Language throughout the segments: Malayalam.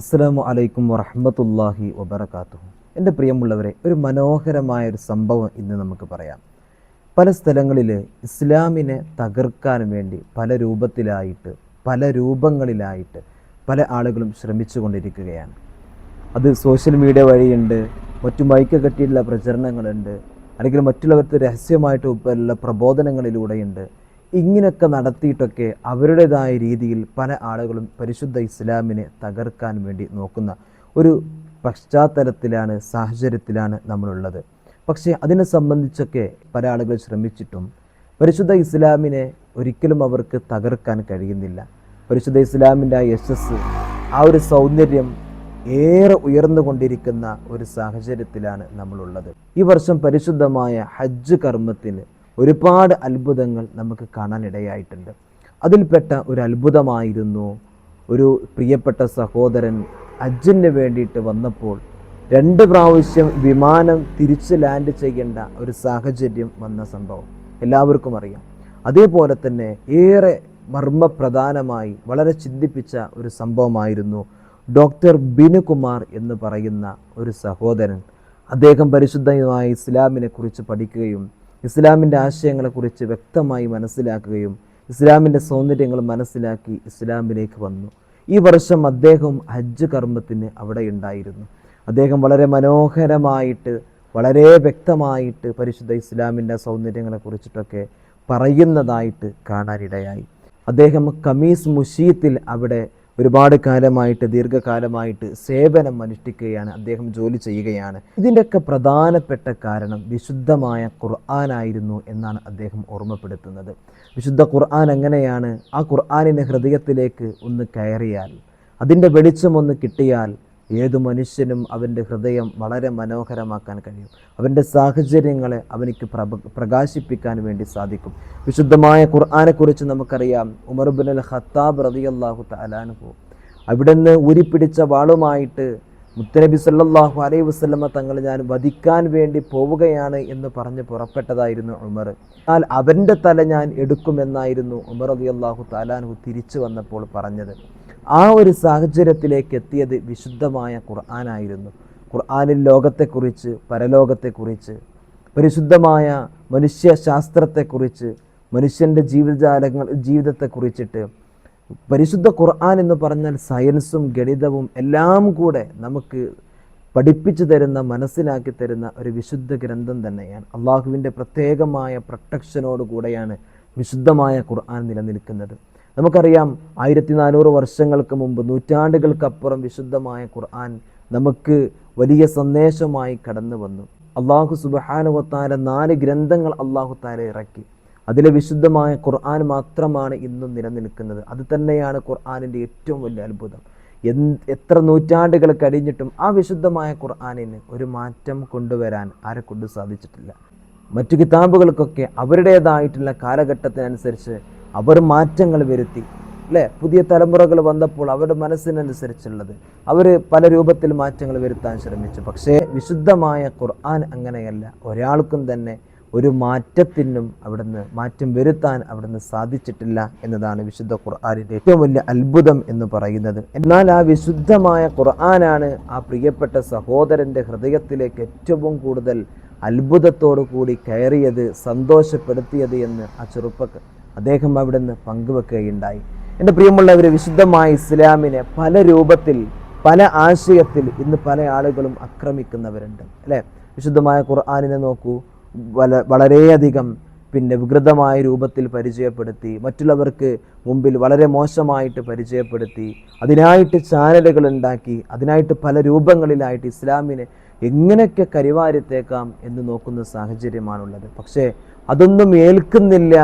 അസ്സലാമു അലൈക്കും വറഹ്മത്തുള്ളാഹി വബറകാതുഹു. എൻ്റെ പ്രിയമുള്ളവരെ, ഒരു മനോഹരമായ ഒരു സംഭവം ഇന്ന് നമുക്ക് പറയാം. പല സ്ഥലങ്ങളിൽ ഇസ്ലാമിനെ തകർക്കാൻ വേണ്ടി പല രൂപത്തിലായിട്ട് പല രൂപങ്ങളിലായിട്ട് പല ആളുകളും ശ്രമിച്ചു കൊണ്ടിരിക്കുകയാണ്. അത് സോഷ്യൽ മീഡിയ വഴിയുണ്ട്, മറ്റു മൈക്ക് കെട്ടിയിട്ടുള്ള പ്രചരണങ്ങളുണ്ട്, അല്ലെങ്കിൽ മറ്റുള്ളവർക്ക് രഹസ്യമായിട്ട് ഉള്ള പ്രബോധനങ്ങളിലൂടെയുണ്ട്. ഇങ്ങനെയൊക്കെ നടത്തിയിട്ടൊക്കെ അവരുടേതായ രീതിയിൽ പല ആളുകളും പരിശുദ്ധ ഇസ്ലാമിനെ തകർക്കാൻ വേണ്ടി നോക്കുന്ന ഒരു പശ്ചാത്തലത്തിലാണ്, സാഹചര്യത്തിലാണ് നമ്മളുള്ളത്. പക്ഷേ അതിനെ സംബന്ധിച്ചൊക്കെ പല ആളുകൾ ശ്രമിച്ചിട്ടും പരിശുദ്ധ ഇസ്ലാമിനെ ഒരിക്കലും അവർക്ക് തകർക്കാൻ കഴിയുന്നില്ല. പരിശുദ്ധ ഇസ്ലാമിൻ്റെ ആ യശസ്, ആ ഒരു സൗന്ദര്യം ഏറെ ഉയർന്നുകൊണ്ടിരിക്കുന്ന ഒരു സാഹചര്യത്തിലാണ് നമ്മളുള്ളത്. ഈ വർഷം പരിശുദ്ധമായ ഹജ്ജ് കർമ്മത്തിന് ഒരുപാട് അത്ഭുതങ്ങൾ നമുക്ക് കാണാനിടയായിട്ടുണ്ട്. അതിൽപ്പെട്ട ഒരു അത്ഭുതമായിരുന്നു, ഒരു പ്രിയപ്പെട്ട സഹോദരൻ ഹജ്ജിന് വേണ്ടിയിട്ട് വന്നപ്പോൾ 2 പ്രാവശ്യം വിമാനം തിരിച്ച് ലാൻഡ് ചെയ്യേണ്ട ഒരു സാഹചര്യം വന്ന സംഭവം എല്ലാവർക്കും അറിയാം. അതേപോലെ തന്നെ ഏറെ മർമ്മപ്രധാനമായി വളരെ ചിന്തിപ്പിച്ച ഒരു സംഭവമായിരുന്നു ഡോക്ടർ ബിനുകുമാർ എന്ന് പറയുന്ന ഒരു സഹോദരൻ. അദ്ദേഹം പരിശുദ്ധമായ ഇസ്ലാമിനെ കുറിച്ച് പഠിക്കുകയും ഇസ്ലാമിൻ്റെ ആശയങ്ങളെക്കുറിച്ച് വ്യക്തമായി മനസ്സിലാക്കുകയും ഇസ്ലാമിൻ്റെ സൗന്ദര്യങ്ങൾ മനസ്സിലാക്കി ഇസ്ലാമിലേക്ക് വന്നു. ഈ വർഷം അദ്ദേഹം ഹജ്ജ് കർമ്മത്തിന് അവിടെ ഉണ്ടായിരുന്നു. അദ്ദേഹം വളരെ മനോഹരമായിട്ട് വളരെ വ്യക്തമായിട്ട് പരിശുദ്ധ ഇസ്ലാമിൻ്റെ സൗന്ദര്യങ്ങളെക്കുറിച്ചിട്ടൊക്കെ പറയുന്നതായിട്ട് കാണാനിടയായി. അദ്ദേഹം കമീസ് മുഷീത്തിൽ അവിടെ ഒരുപാട് കാലമായിട്ട്, ദീർഘകാലമായിട്ട് സേവനം അനുഷ്ഠിക്കുകയാണ്, അദ്ദേഹം ജോലി ചെയ്യുകയാണ്. ഇതിൻ്റെയൊക്കെ പ്രധാനപ്പെട്ട കാരണം വിശുദ്ധമായ ഖുർആനായിരുന്നു എന്നാണ് അദ്ദേഹം ഓർമ്മപ്പെടുത്തുന്നത്. വിശുദ്ധ ഖുർആൻ എങ്ങനെയാണ്, ആ ഖുർആനിൻ്റെ ഹൃദയത്തിലേക്ക് ഒന്ന് കയറിയാൽ, അതിൻ്റെ വെളിച്ചമൊന്ന് കിട്ടിയാൽ ഏതു മനുഷ്യനും അവൻ്റെ ഹൃദയം വളരെ മനോഹരമാക്കാൻ കഴിയും. അവൻ്റെ സാഹചര്യങ്ങളെ അവനിക്ക് പ്രകാശിപ്പിക്കാൻ വേണ്ടി സാധിക്കും. വിശുദ്ധമായ ഖുർആനെക്കുറിച്ച് നമുക്കറിയാം. ഉമർ ഇബ്നുൽ ഖത്താബ് റളിയല്ലാഹു തആല അൻഹു അവിടുന്ന് ഊരിപ്പിടിച്ച വാളുമായിട്ട് മുത്തനബി സല്ലല്ലാഹു അലൈഹി വസല്ലമ തങ്ങൾ ഞാൻ വധിക്കാൻ വേണ്ടി പോവുകയാണ് എന്ന് പറഞ്ഞ് പുറപ്പെട്ടതായിരുന്നു ഉമർ. എന്നാൽ അവൻ്റെ തല ഞാൻ എടുക്കുമെന്നായിരുന്നു ഉമർ റളിയല്ലാഹു തആല അൻഹു തിരിച്ചു വന്നപ്പോൾ പറഞ്ഞത്. ആ ഒരു സാഹചര്യത്തിലേക്ക് എത്തിയത് വിശുദ്ധമായ ഖുർആനായിരുന്നു. ഖുർആനിൽ ലോകത്തെക്കുറിച്ച്, പരലോകത്തെക്കുറിച്ച്, പരിശുദ്ധമായ മനുഷ്യശാസ്ത്രത്തെക്കുറിച്ച്, മനുഷ്യൻ്റെ ജീവിതത്തെക്കുറിച്ചിട്ട് പരിശുദ്ധ ഖുർആൻ എന്ന് പറഞ്ഞാൽ സയൻസും ഗണിതവും എല്ലാം കൂടെ നമുക്ക് പഠിപ്പിച്ചു തരുന്ന, മനസ്സിലാക്കി തരുന്ന ഒരു വിശുദ്ധ ഗ്രന്ഥം തന്നെയാണ്. അള്ളാഹുവിൻ്റെ പ്രത്യേകമായ പ്രൊട്ടക്ഷനോട് കൂടെയാണ് വിശുദ്ധമായ ഖുർആൻ നിലനിൽക്കുന്നത്. നമുക്കറിയാം 1400 വർഷങ്ങൾക്ക് മുമ്പ്, നൂറ്റാണ്ടുകൾക്കപ്പുറം വിശുദ്ധമായ ഖുർആൻ നമുക്ക് വലിയ സന്ദേശമായി കടന്നു വന്നു. അള്ളാഹു സുബ്ഹാനഹു വ തആല 4 ഗ്രന്ഥങ്ങൾ അള്ളാഹു തആല ഇറക്കി. അതിലെ വിശുദ്ധമായ ഖുർആൻ മാത്രമാണ് ഇന്നും നിലനിൽക്കുന്നത്. അത് തന്നെയാണ് ഖുർആനിൻ്റെ ഏറ്റവും വലിയ അത്ഭുതം. എത്ര നൂറ്റാണ്ടുകൾ കഴിഞ്ഞിട്ടും ആ വിശുദ്ധമായ ഖുർആനിന് ഒരു മാറ്റം കൊണ്ടുവരാൻ ആരെക്കൊണ്ട് സാധിച്ചിട്ടില്ല. മറ്റു കിതാബുകൾക്കൊക്കെ അവരുടേതായിട്ടുള്ള കാലഘട്ടത്തിനനുസരിച്ച് അവർ മാറ്റങ്ങൾ വരുത്തി, അല്ലേ? പുതിയ തലമുറകൾ വന്നപ്പോൾ അവരുടെ മനസ്സിനനുസരിച്ചുള്ളത് അവർ പല രൂപത്തിൽ മാറ്റങ്ങൾ വരുത്താൻ ശ്രമിച്ചു. പക്ഷേ വിശുദ്ധമായ ഖുർആൻ അങ്ങനെയല്ല. ഒരാൾക്കും തന്നെ ഒരു മാറ്റത്തിനും അവിടുന്ന് മാറ്റം വരുത്താൻ അവിടുന്ന് സാധിച്ചിട്ടില്ല എന്നതാണ് വിശുദ്ധ ഖുർആനിൻ്റെ ഏറ്റവും വലിയ അത്ഭുതം എന്ന് പറയുന്നത്. എന്നാൽ ആ വിശുദ്ധമായ ഖുർആനാണ് ആ പ്രിയപ്പെട്ട സഹോദരൻ്റെ ഹൃദയത്തിലേക്ക് ഏറ്റവും കൂടുതൽ അത്ഭുതത്തോടു കൂടി കയറിയത്, സന്തോഷപ്പെടുത്തിയത് എന്ന് ആ അദ്ദേഹം അവിടുന്ന് പങ്കുവെക്കുകയുണ്ടായി. എൻ്റെ പ്രിയമുള്ളവർ, വിശുദ്ധമായ ഇസ്ലാമിനെ പല രൂപത്തിൽ, പല ആശയത്തിൽ ഇന്ന് പല ആളുകളും ആക്രമിക്കുന്നവരുണ്ട്, അല്ലേ? വിശുദ്ധമായ ഖുർആനിനെ നോക്കൂ, വളരെയധികം വികൃതമായ രൂപത്തിൽ പരിചയപ്പെടുത്തി, മറ്റുള്ളവർക്ക് മുമ്പിൽ വളരെ മോശമായിട്ട് പരിചയപ്പെടുത്തി, അതിനായിട്ട് ചാനലുകൾ ഉണ്ടാക്കി, അതിനായിട്ട് പല രൂപങ്ങളിലായിട്ട് ഇസ്ലാമിനെ എങ്ങനെയൊക്കെ കരിവാരിത്തേക്കാം എന്ന് നോക്കുന്ന സാഹചര്യമാണുള്ളത്. പക്ഷേ അതൊന്നും ഏൽക്കുന്നില്ല,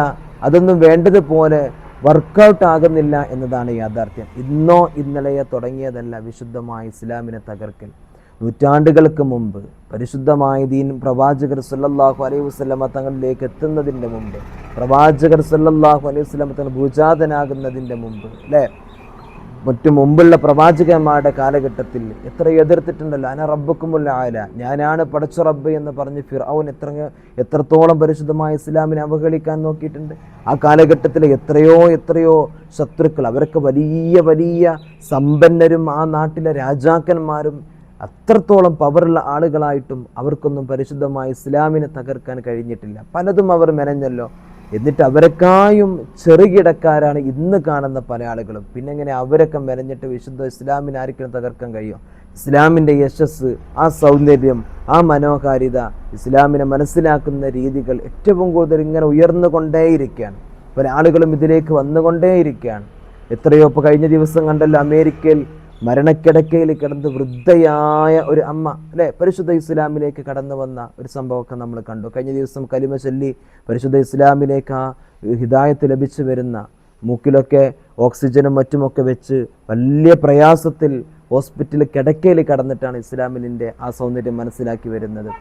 അതൊന്നും വേണ്ടതുപോലെ വർക്കൗട്ട് ആകുന്നില്ല എന്നതാണ് യാഥാർത്ഥ്യം. ഇന്നോ ഇന്നലെയോ തുടങ്ങിയതല്ല വിശുദ്ധമായ ഇസ്ലാമിനെ തകർക്കൽ. നൂറ്റാണ്ടുകൾക്ക് മുമ്പ് പരിശുദ്ധമായ ദീൻ പ്രവാചകർ സല്ലല്ലാഹു അലൈഹി വസല്ലമ തങ്ങളിലേക്ക് എത്തുന്നതിൻ്റെ മുമ്പ്, പ്രവാചകർ സല്ലല്ലാഹു അലൈഹി വസല്ലമ തങ്ങൾ ഭൂജാതനാകുന്നതിൻ്റെ മുമ്പ്, അല്ലേ, മറ്റു മുമ്പുള്ള പ്രവാചകന്മാരുടെ കാലഘട്ടത്തിൽ എത്ര എതിർത്തിട്ടുണ്ടല്ലോ. അന റബ്ബുക്കുമുൽ ആല, ഞാനാണ് പടച്ച റബ്ബ് എന്ന് പറഞ്ഞ് ഫിർഔൻ എത്രത്തോളം പരിശുദ്ധമായ ഇസ്ലാമിനെ അവഹേളിക്കാൻ നോക്കിയിട്ടുണ്ട്. ആ കാലഘട്ടത്തിൽ എത്രയോ ശത്രുക്കൾ, അവരൊക്കെ വലിയ വലിയ സമ്പന്നരും ആ നാട്ടിലെ രാജാക്കന്മാരും അത്രത്തോളം പവറുള്ള ആളുകളായിട്ടും അവർക്കൊന്നും പരിശുദ്ധമായ ഇസ്ലാമിനെ തകർക്കാൻ കഴിഞ്ഞിട്ടില്ല. പലതും അവർ മെനഞ്ഞല്ലോ. എന്നിട്ട് അവരെക്കായും ചെറുകിടക്കാരാണ് ഇന്ന് കാണുന്ന പല ആളുകളും. പിന്നെ എങ്ങനെ അവരൊക്കെ മെനഞ്ഞിട്ട് വിശുദ്ധ ഇസ്ലാമിനെ ആർക്കും തകർക്കാൻ കഴിയും? ഇസ്ലാമിൻ്റെ യശസ്, ആ സൗന്ദര്യം, ആ മനോഹാരിത, ഇസ്ലാമിനെ മനസ്സിലാക്കുന്ന രീതികൾ ഏറ്റവും കൂടുതൽ ഇങ്ങനെ ഉയർന്നുകൊണ്ടേയിരിക്കുകയാണ്. പല ആളുകളും ഇതിലേക്ക് വന്നുകൊണ്ടേയിരിക്കുകയാണ്. എത്രയോ ഇപ്പോൾ കഴിഞ്ഞ ദിവസം കണ്ടല്ലോ, അമേരിക്കയിൽ മരണക്കിടക്കയിൽ കിടന്ന് വൃദ്ധയായ ഒരു അമ്മ അല്ലേ പരിശുദ്ധ ഇസ്ലാമിലേക്ക് കടന്നു വന്ന ഒരു സംഭവമൊക്കെ നമ്മൾ കണ്ടു. കഴിഞ്ഞ ദിവസം കലിമ ചൊല്ലി പരിശുദ്ധ ഇസ്ലാമിലേക്ക് ആ ഹിദായത്ത് ലഭിച്ചു വരുന്ന, മൂക്കിലൊക്കെ ഓക്സിജനും മറ്റുമൊക്കെ വെച്ച് വലിയ പ്രയാസത്തിൽ ഹോസ്പിറ്റലിൽ കിടക്കയിൽ കടന്നിട്ടാണ് ഇസ്ലാമിൻ്റെ ആ സൗന്ദര്യം മനസ്സിലാക്കി വരുന്നത്.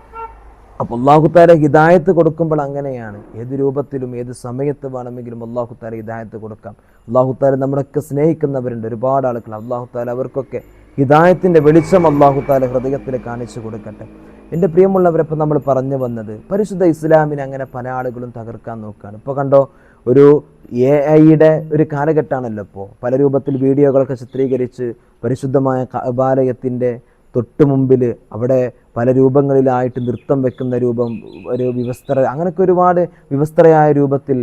അപ്പോൾ അല്ലാഹു തആല ഹിദായത്ത് കൊടുക്കുമ്പോൾ അങ്ങനെയാണ്. ഏത് രൂപത്തിലും ഏത് സമയത്ത് വേണമെങ്കിലും അല്ലാഹു തആല ഹിദായത്ത് കൊടുക്കാം. അല്ലാഹു തആല നമ്മളൊക്കെ സ്നേഹിക്കുന്നവരുണ്ട്, ഒരുപാട് ആളുകൾ. അല്ലാഹു തആല അവർക്കൊക്കെ ഹിദായത്തിൻ്റെ വെളിച്ചം അല്ലാഹു തആല ഹൃദയത്തിൽ കാണിച്ചു കൊടുക്കട്ടെ. എൻ്റെ പ്രിയമുള്ളവരപ്പോൾ നമ്മൾ പറഞ്ഞു വന്നത്, പരിശുദ്ധ ഇസ്ലാമിനെ അങ്ങനെ പല ആളുകളും തകർക്കാൻ നോക്കുകയാണ്. ഇപ്പോൾ കണ്ടോ, ഒരു AI-യുടെ ഒരു കാലഘട്ടമാണല്ലോ ഇപ്പോൾ. പല രൂപത്തിൽ വീഡിയോകളൊക്കെ ചിത്രീകരിച്ച് പരിശുദ്ധമായ കഅബാലയത്തിൻ്റെ തൊട്ട് മുമ്പിൽ അവിടെ പല രൂപങ്ങളിലായിട്ട് നൃത്തം വെക്കുന്ന രൂപം, ഒരു അങ്ങനെയൊക്കെ ഒരുപാട് വിവസ്ത്രയായ രൂപത്തിൽ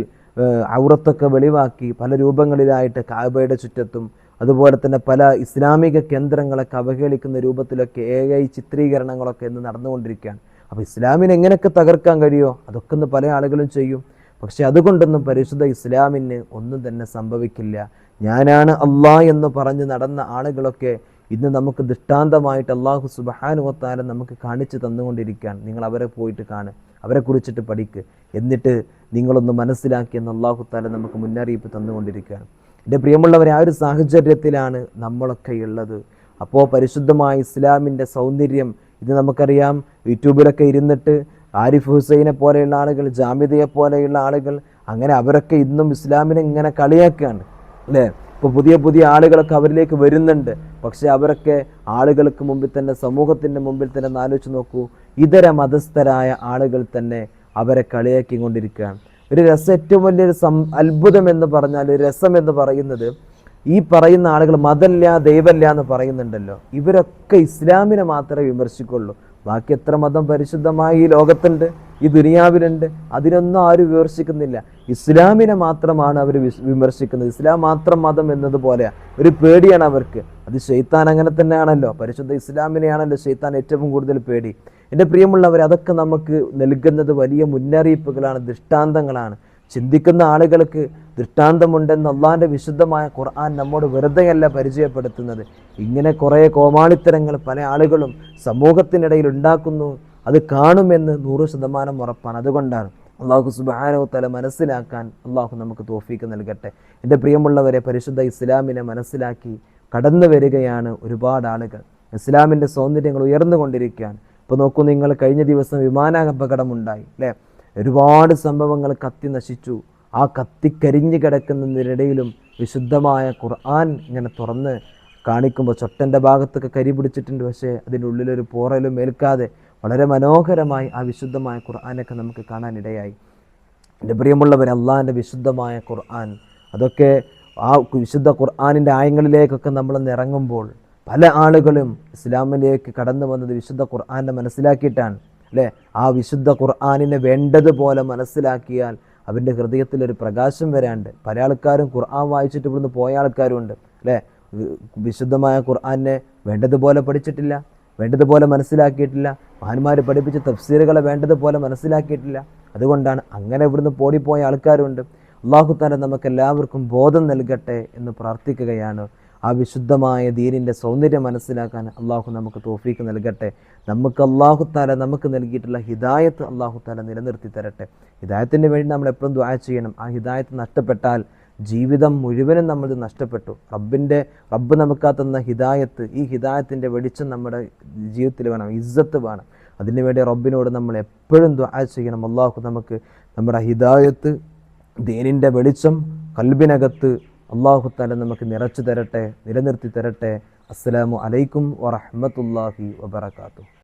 ഔറത്തൊക്കെ വെളിവാക്കി പല രൂപങ്ങളിലായിട്ട് കഅബയുടെ ചുറ്റത്തും, അതുപോലെ തന്നെ പല ഇസ്ലാമിക കേന്ദ്രങ്ങളൊക്കെ അവഹേളിക്കുന്ന രൂപത്തിലൊക്കെ AI ചിത്രീകരണങ്ങളൊക്കെ ഇന്ന് നടന്നുകൊണ്ടിരിക്കുകയാണ്. അപ്പോൾ ഇസ്ലാമിനെ എങ്ങനെയൊക്കെ തകർക്കാൻ കഴിയുമോ അതൊക്കെ ഇന്ന് പല ആളുകളും ചെയ്യും. പക്ഷെ അതുകൊണ്ടൊന്നും പരിശുദ്ധ ഇസ്ലാമിന് ഒന്നും തന്നെ സംഭവിക്കില്ല. ഞാനാണ് അള്ളാഹ് എന്ന് പറഞ്ഞ് നടന്ന ആളുകളൊക്കെ ഇന്ന് നമുക്ക് ദൃഷ്ടാന്തമായിട്ട് അല്ലാഹു സുബ്ഹാനഹു വ തആല നമുക്ക് കാണിച്ചു തന്നുകൊണ്ടിരിക്കുകയാണ്. നിങ്ങൾ അവരെ പോയിട്ട് കാണുക, അവരെ കുറിച്ചിട്ട് പഠിക്ക്, എന്നിട്ട് നിങ്ങളൊന്ന് മനസ്സിലാക്കിയെന്ന് അല്ലാഹു തആല നമുക്ക് മുന്നറിയിപ്പ് തന്നുകൊണ്ടിരിക്കുകയാണ്. എൻ്റെ പ്രിയമുള്ളവരെ, ആ ഒരു സാഹചര്യത്തിലാണ് നമ്മളൊക്കെ ഉള്ളത്. അപ്പോൾ പരിശുദ്ധമായ ഇസ്ലാമിൻ്റെ സൗന്ദര്യം ഇത് നമുക്കറിയാം. യൂട്യൂബിലൊക്കെ ഇരുന്നിട്ട് ആരിഫ് ഹുസൈനെ പോലെയുള്ള ആളുകൾ, ജാമിദയെ പോലെയുള്ള ആളുകൾ, അങ്ങനെ അവരൊക്കെ ഇന്നും ഇസ്ലാമിനെ ഇങ്ങനെ കളിയാക്കുകയാണ് അല്ലേ. ഇപ്പോൾ പുതിയ ആളുകളൊക്കെ അവരിലേക്ക് വരുന്നുണ്ട്. പക്ഷേ അവരൊക്കെ ആളുകൾക്ക് മുമ്പിൽ തന്നെ, സമൂഹത്തിൻ്റെ മുമ്പിൽ തന്നെ ആലോചിച്ച് നോക്കൂ, ഇതര മതസ്ഥരായ ആളുകൾ തന്നെ അവരെ കളിയാക്കിക്കൊണ്ടിരിക്കുകയാണ്. ഒരു രസം, ഏറ്റവും വലിയൊരു അത്ഭുതം എന്ന് പറഞ്ഞാൽ, രസം എന്ന് പറയുന്നത്, ഈ പറയുന്ന ആളുകൾ മതമില്ല ദൈവമില്ല എന്ന് പറയുന്നുണ്ടല്ലോ, ഇവരൊക്കെ ഇസ്ലാമിനെ മാത്രമേ വിമർശിക്കുള്ളൂ. ബാക്കി എത്ര മതം പരിശുദ്ധമായി ഈ ലോകത്തുണ്ട്, ഈ ദുനിയാവിലുണ്ട്, അതിനൊന്നും ആരും വിമർശിക്കുന്നില്ല. ഇസ്ലാമിനെ മാത്രമാണ് അവർ വിമർശിക്കുന്നത്. ഇസ്ലാം മാത്രം മതം എന്നതുപോലെ ഒരു പേടിയാണ് അവർക്ക്. അത് ശൈത്താൻ അങ്ങനെ തന്നെയാണല്ലോ. പരിശുദ്ധ ഇസ്ലാമിനെയാണല്ലോ ശൈത്താൻ ഏറ്റവും കൂടുതൽ പേടി. എൻ്റെ പ്രിയമുള്ളവർ, അതൊക്കെ നമുക്ക് നൽകുന്നത് വലിയ മുന്നറിയിപ്പുകളാണ്, ദൃഷ്ടാന്തങ്ങളാണ്. ചിന്തിക്കുന്ന ആളുകൾക്ക് ദൃഷ്ടാന്തമുണ്ടെന്ന് അള്ളാഹിൻ്റെ വിശുദ്ധമായ ഖുർആൻ നമ്മോട് വെറുതെയല്ല പരിചയപ്പെടുത്തുന്നത്. ഇങ്ങനെ കുറേ കോമാളിത്തരങ്ങൾ പല ആളുകളും സമൂഹത്തിനിടയിൽ ഉണ്ടാക്കുന്നു, അത് കാണുമെന്ന് 100% ഉറപ്പാണ്. അതുകൊണ്ടാണ് അല്ലാഹു സുബ്ഹാനഹു വ തആല മനസ്സിലാക്കാൻ അല്ലാഹു നമുക്ക് തൗഫീക്ക് നൽകട്ടെ. എൻ്റെ പ്രിയമുള്ളവരെ, പരിശുദ്ധ ഇസ്ലാമിനെ മനസ്സിലാക്കി കടന്നു വരികയാണ് ഒരുപാട് ആളുകൾ. ഇസ്ലാമിൻ്റെ സൗന്ദര്യങ്ങൾ ഉയർന്നുകൊണ്ടിരിക്കുകയാണ്. ഇപ്പോൾ നോക്കൂ നിങ്ങൾ, കഴിഞ്ഞ ദിവസം വിമാനാപകടമുണ്ടായി അല്ലേ. ഒരുപാട് സംഭവങ്ങൾ കത്തി നശിച്ചു. ആ കത്തിക്കരിഞ്ഞു കിടക്കുന്നതിനിടയിലും വിശുദ്ധമായ ഖുർആൻ ഇങ്ങനെ തുറന്ന് കാണിക്കുമ്പോൾ ചൊട്ടൻ്റെ ഭാഗത്തൊക്കെ കരി പിടിച്ചിട്ടുണ്ട്, പക്ഷേ അതിൻ്റെ ഉള്ളിലൊരു പോറലും ഏൽക്കാതെ വളരെ മനോഹരമായി ആ വിശുദ്ധമായ ഖുർആനൊക്കെ നമുക്ക് കാണാനിടയായി. എൻ്റെ പ്രിയമുള്ളവർ, അള്ളാഹിൻ്റെ വിശുദ്ധമായ ഖുർആൻ, അതൊക്കെ ആ വിശുദ്ധ ഖുർആനിൻ്റെ ആയങ്ങളിലേക്കൊക്കെ നമ്മളൊന്ന് ഇറങ്ങുമ്പോൾ പല ആളുകളും ഇസ്ലാമിലേക്ക് കടന്നു വന്നത് വിശുദ്ധ ഖുർആനെ മനസ്സിലാക്കിയിട്ടാണ് അല്ലേ. ആ വിശുദ്ധ ഖുർആനിനെ വേണ്ടതുപോലെ മനസ്സിലാക്കിയാൽ അവൻ്റെ ഹൃദയത്തിലൊരു പ്രകാശം വരാണ്ട്. പല ആൾക്കാരും ഖുർആൻ വായിച്ചിട്ട് ഇവിടുന്ന് പോയ ആൾക്കാരും ഉണ്ട് അല്ലേ. വിശുദ്ധമായ ഖുർആനെ വേണ്ടതുപോലെ പഠിച്ചിട്ടില്ല, വേണ്ടതുപോലെ മനസ്സിലാക്കിയിട്ടില്ല. മഹാന്മാർ പഠിപ്പിച്ച തഫ്സീറുകളെ വേണ്ടതുപോലെ മനസ്സിലാക്കിയിട്ടില്ല. അതുകൊണ്ടാണ് അങ്ങനെ ഇവിടുന്ന് പോടിപ്പോയ ആൾക്കാരുണ്ട്. അല്ലാഹു തആല നമുക്കെല്ലാവർക്കും ബോധം നൽകട്ടെ എന്ന് പ്രാർത്ഥിക്കുകയാണ്. ആ വിശുദ്ധമായ ദീനിൻ്റെ സൗന്ദര്യം മനസ്സിലാക്കാൻ അല്ലാഹു നമുക്ക് തൗഫീക്ക് നൽകട്ടെ. നമുക്ക് അല്ലാഹു തആല നമുക്ക് നൽകിയിട്ടുള്ള ഹിദായത്ത് അല്ലാഹു തആല നിലനിർത്തി തരട്ടെ. ഹിദായത്തിന് വേണ്ടി നമ്മൾ എപ്പോഴും ദുആ ചെയ്യണം. ആ ഹിദായത്ത് നഷ്ടപ്പെട്ടാൽ ജീവിതം മുഴുവനും നമ്മൾ നഷ്ടപ്പെട്ടു. റബ്ബ് നമുക്ക് തന്ന ഹിദായത്ത്, ഈ ഹിദായത്തിൻ്റെ വെളിച്ചം നമ്മുടെ ജീവിതത്തിൽ വേണം, ഇസ്സത്ത് വേണം. അതിനുവേണ്ടി റബ്ബിനോട് നമ്മൾ എപ്പോഴും ദുആ ചെയ്യണം. അല്ലാഹു നമുക്ക് നമ്മുടെ ഹിദായത്ത്, ദീനിൻ്റെ വെളിച്ചം കൽബിനകത്ത് അള്ളാഹു തആല നമുക്ക് നിറച്ചു തരട്ടെ, നിലനിർത്തി തരട്ടെ. അസ്സലാമു അലൈക്കും വറഹ്മത്തുള്ളാഹി വബറകാതുഹു.